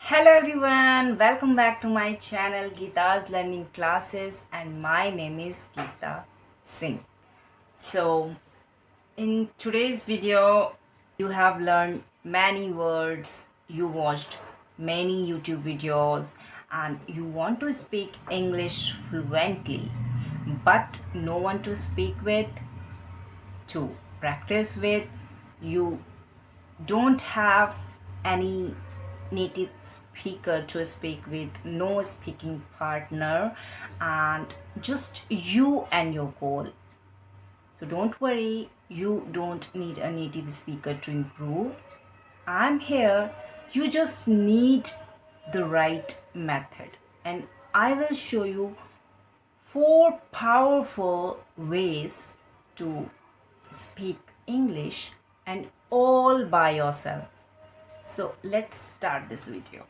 Hello everyone, welcome back to my channel Geeta's Learning Classes, and my name is Geeta Singh. So in today's video you have learned many words, you watched many YouTube videos, and you want to speak English fluently but no one to speak with, to practice with. You don't have any native speaker to speak with, no speaking partner, and just you and your goal. So don't worry, you don't need a native speaker to improve. I'm here. You just need the right method, and I will show you four powerful ways to speak English, and all by yourself. So let's start this video.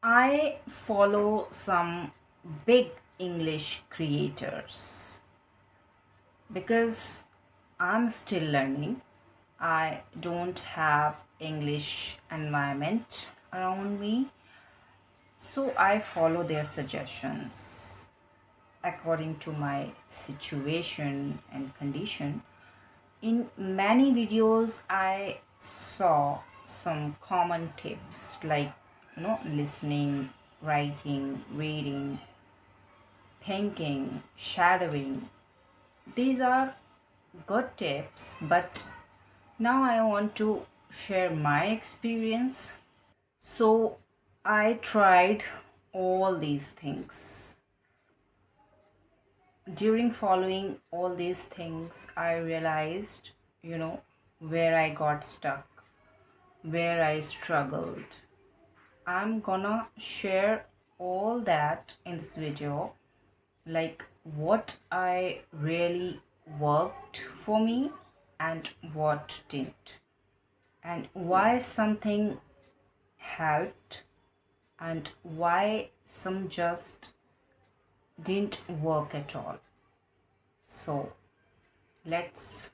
I follow some big English creators because I'm still learning. I don't have English environment around me, so I follow their suggestions according to my situation and condition. In many videos, I saw some common tips like listening, writing, reading, thinking, shadowing. These are good tips, but now I want to share my experience. So I tried all these things. During following all these things, I realized, where I got stuck, where I struggled. I'm gonna share all that in this video, like what I really worked for me and what didn't, and why something helped and why some just didn't work at all. So let's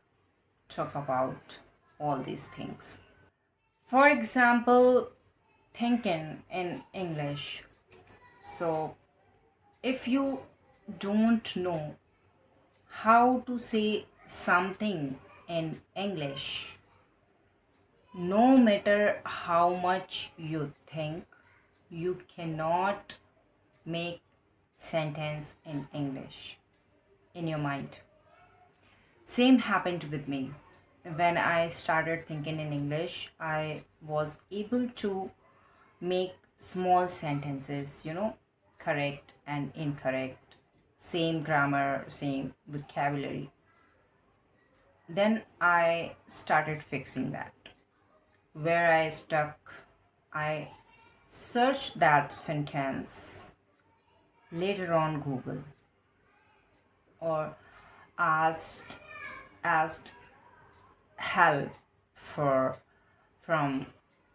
talk about all these things. For example, thinking in English. So if you don't know how to say something in English, no matter how much you think, you cannot make sentence in English in your mind. Same happened with me. When I started thinking in English, I was able to make small sentences, correct and incorrect, same grammar, same vocabulary. Then I started fixing that. Where I stuck, I searched that sentence later on Google, or asked asked help for from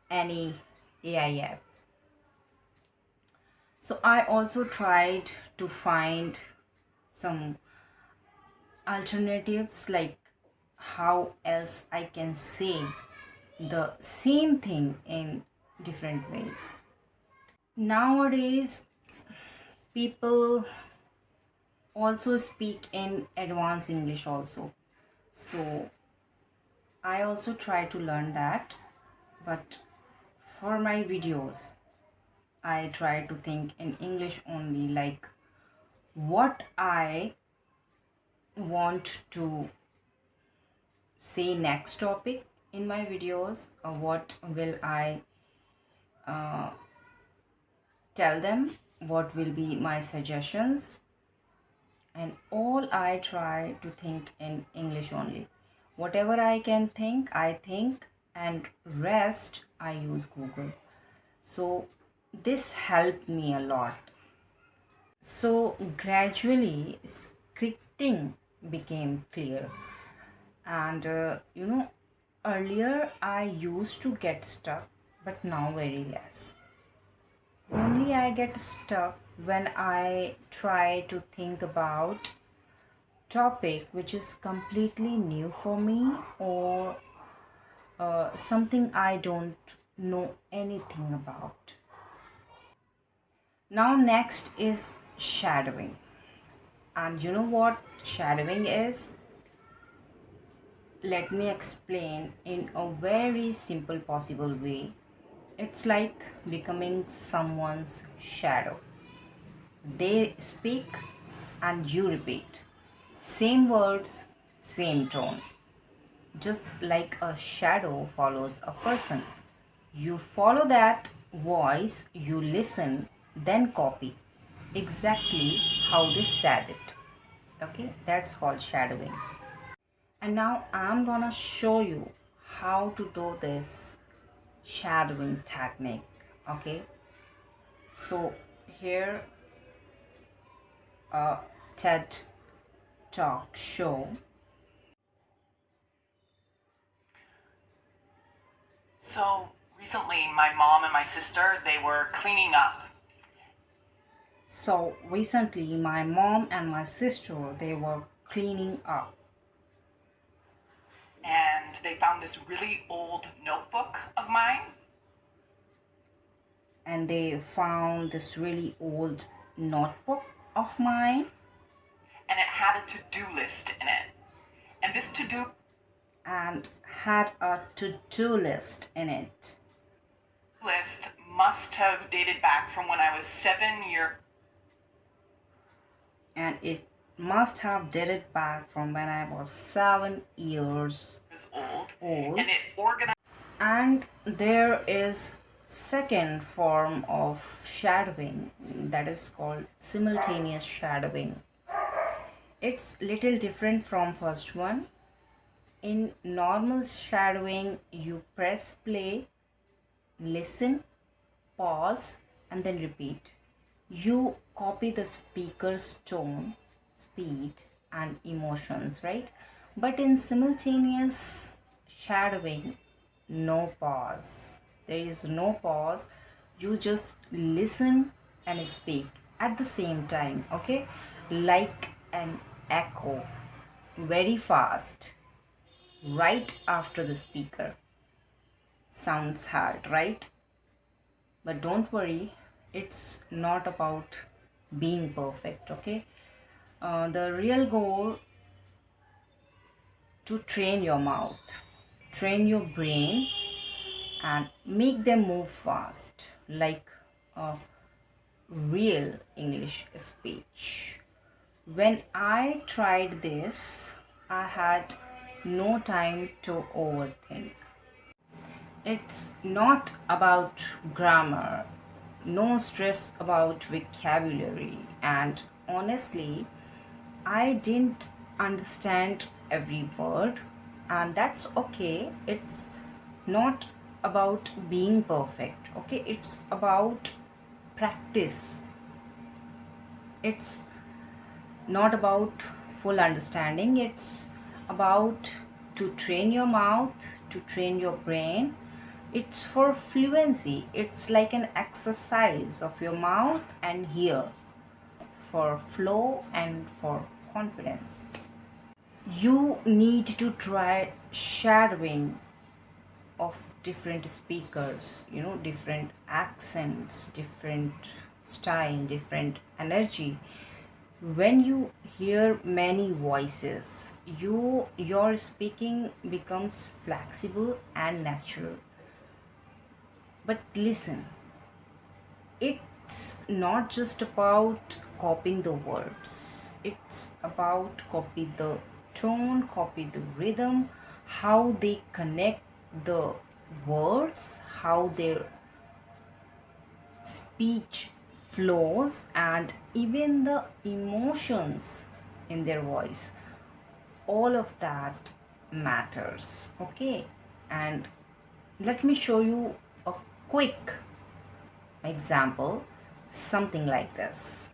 any AI app. So I also tried to find some alternatives, like how else I can say the same thing in different ways. Nowadays, people also speak in advanced English also. So I also try to learn that, but for my videos, I try to think in English only, like what I want to say next topic in my videos, or what will I tell them, what will be my suggestions, and all I try to think in English only. Whatever I can think, I think, and rest I use Google. So this helped me a lot. So gradually, scripting became clear. And earlier I used to get stuck, but now very less. Only I get stuck when I try to think about topic which is completely new for me, or something I don't know anything about. Now, next is shadowing. And you know what shadowing is? Let me explain in a very simple possible way. It's like becoming someone's shadow. They speak and you repeat. Same words, same tone. Just like a shadow follows a person. You follow that voice, you listen, then copy exactly how they said it. Okay, that's called shadowing. And now I'm gonna show you how to do this shadowing technique. Okay, so here a TED talk show. So recently, my mom and my sister, they were cleaning up. So recently my mom and my sister, they were cleaning up. And they found this really old notebook of mine. And they found this really old notebook of mine. And it had a to-do list in it. And this to-do And had a to-do list in it. list must have dated back from when I was 7 years. And it must have dated back from when I was 7 years Old. old. And it organized. And there is second form of shadowing that is called simultaneous shadowing. It's little different from first one. In normal shadowing, you press play, listen, pause, and then repeat. You copy the speaker's tone, speed, and emotions, right? But in simultaneous shadowing, no pause. There is no pause. You just listen and speak at the same time, okay? Like an echo, very fast, right after the speaker. Sounds hard, right? But don't worry, it's not about being perfect, okay? The real goal to train your mouth, train your brain, and make them move fast like a real English speech. When I tried this, I had no time to overthink. It's not about grammar, no stress about vocabulary, and honestly, I didn't understand every word, and that's okay. It's not about being perfect, okay? It's about practice. It's not about full understanding, it's about to train your mouth, to train your brain. It's for fluency, it's like an exercise of your mouth and ear for flow and for confidence. You need to try shadowing of different speakers, different accents, different style, different energy. When you hear many voices, your speaking becomes flexible and natural. But listen, it's not just about copying the words, it's about copy the tone, copy the rhythm, how they connect the words, how their speech flows, and even the emotions in their voice. All of that matters, okay? And let me show you a quick example, something like this.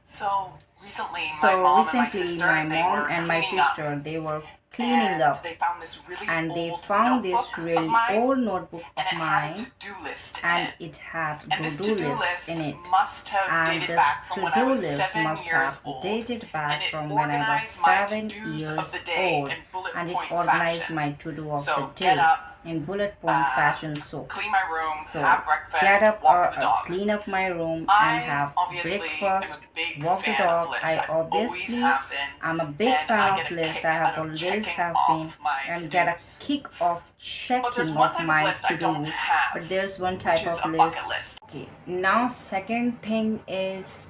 So recently, my mom and my sister, they were and my cleaning up. sister, they were cleaning And up, they found this really and they old found this notebook of really mine, old notebook and of it had a mine, to-do list in and it. it had And this to-do to-do list list in it. must have And dated this back from when I to-do was list 7 must years have old. dated back And it from when I was organized my 7 to-dos years of the day old, in bullet and it point organized fashion. my to-do of the So get day up, in bullet point fashion. So clean my room, so have breakfast, get up walk or the dog. clean up my room and I have obviously am breakfast, a big walk the fan dog. of lists. I I always obviously have been, I'm a big and fan I of get a list. kick I have out of always checking have been off my and get a to-dos. kick of But there's checking one off type of my list I don't to-dos. have, But there's one which type is of a bucket list. list. Okay, now second thing is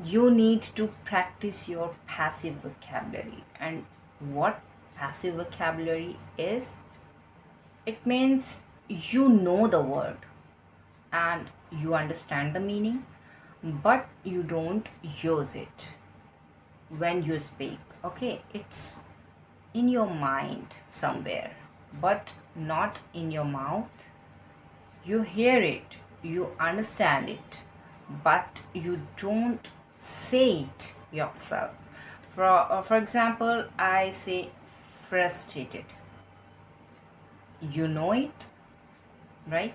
you need to practice your passive vocabulary. And what passive vocabulary is? It means you know the word and you understand the meaning, but you don't use it when you speak. Okay, it's in your mind somewhere, but not in your mouth. You hear it, you understand it, but you don't say it yourself. For example, I say frustrated. You know it, right?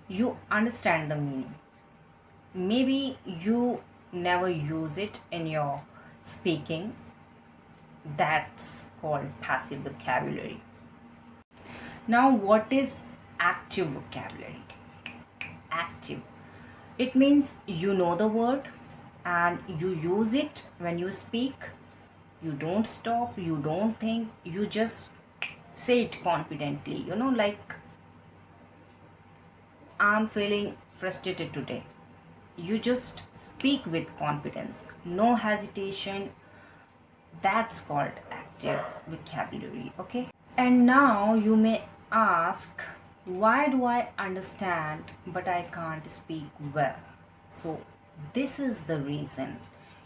You understand the meaning. Maybe you never use it in your speaking. That's called passive vocabulary. Now, what is active vocabulary? Active. It means you know the word and you use it when you speak. You don't stop, you don't think, you just say it confidently. Like, I'm feeling frustrated today. You just speak with confidence, no hesitation. That's called active vocabulary, okay? And now you may ask, why do I understand but I can't speak well? So, this is the reason.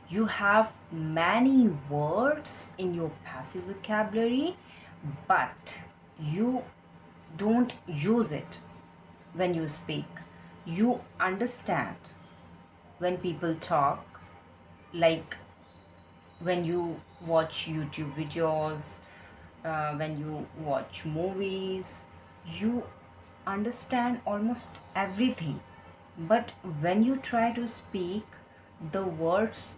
You have many words in your passive vocabulary, but you don't use it when you speak. You understand when people talk, like when you watch YouTube videos, when you watch movies, you understand almost everything. But when you try to speak, the words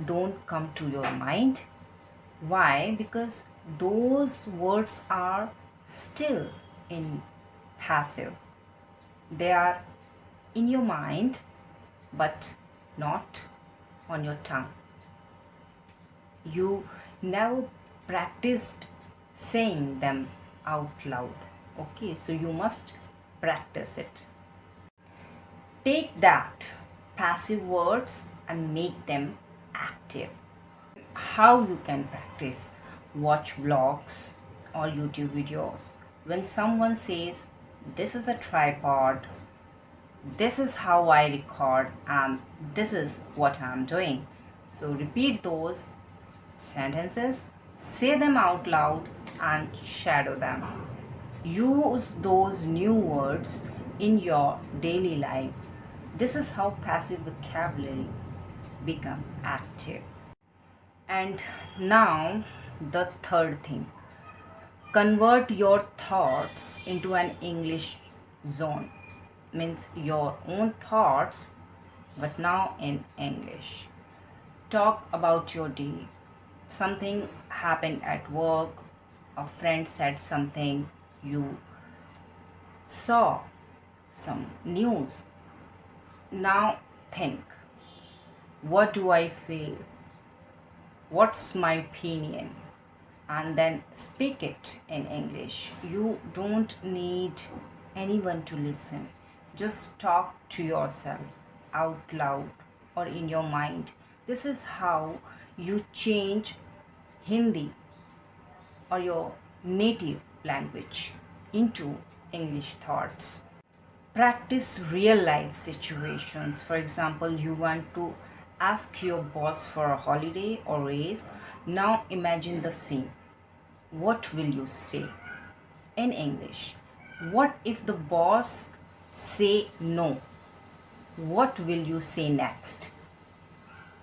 don't come to your mind. Why? Because those words are still in passive. They are in your mind, but not on your tongue. You never practiced saying them out loud. Okay, so you must practice it. Take that passive words and make them active. How you can practice? Watch vlogs or YouTube videos. When someone says, "This is a tripod, this is how I record, and this is what I'm doing." So repeat those sentences, say them out loud, and shadow them. Use those new words in your daily life. This is how passive vocabulary become active. And now the third thing. Convert your thoughts into an English zone. Means your own thoughts, but now in English. Talk about your day. Something happened at work, a friend said something, you saw some news. Now think, what do I feel? What's my opinion? And then speak it in English. You don't need anyone to listen. Just talk to yourself out loud or in your mind. This is how you change Hindi or your native language into English thoughts. Practice real life situations. For example, you want to ask your boss for a holiday or raise. Now imagine the scene. What will you say in English? What if the boss say no? What will you say next?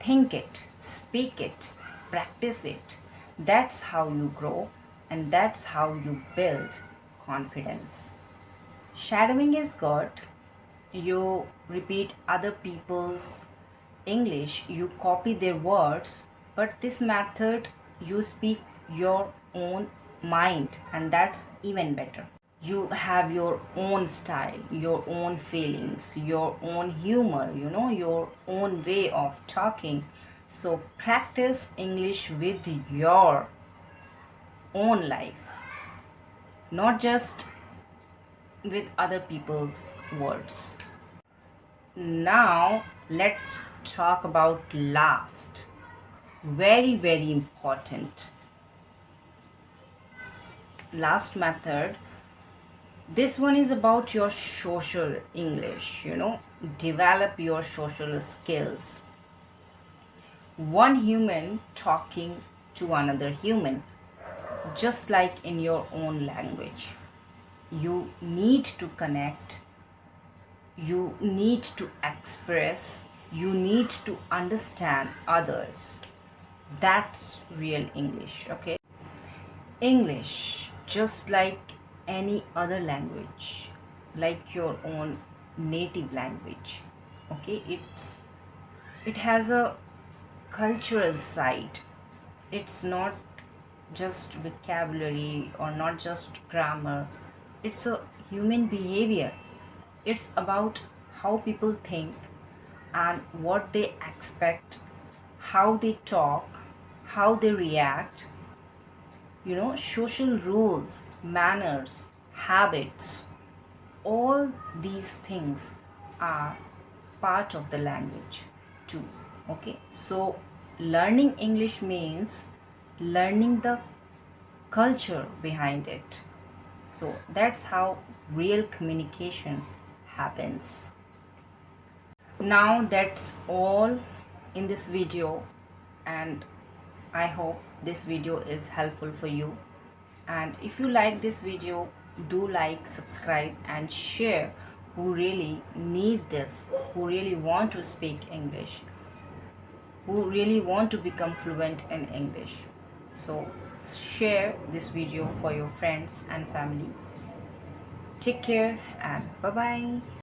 Think it, speak it, practice it. That's how you grow and that's how you build confidence. Shadowing is good. You repeat other people's English, you copy their words, but this method you speak your own mind, and that's even better. You have your own style, your own feelings, your own humor, your own way of talking. So practice English with your own life, not just with other people's words. Now let's talk about last. Very, very important. Last method. This one is about your social English, develop your social skills. One human talking to another human, just like in your own language. You need to connect, you need to express, you need to understand others. That's real English, okay? English, just like any other language, like your own native language, okay? It has a cultural side. It's not just vocabulary or not just grammar. It's a human behavior. It's about how people think and what they expect, how they talk, how they react, social rules, manners, habits. All these things are part of the language too. Okay, so learning English means learning the culture behind it. So that's how real communication happens. Now that's all in this video, and I hope this video is helpful for you. And if you like this video, do like, subscribe, and share who really need this, who really want to speak English, who really want to become fluent in English. So share this video for your friends and family. Take care and bye bye.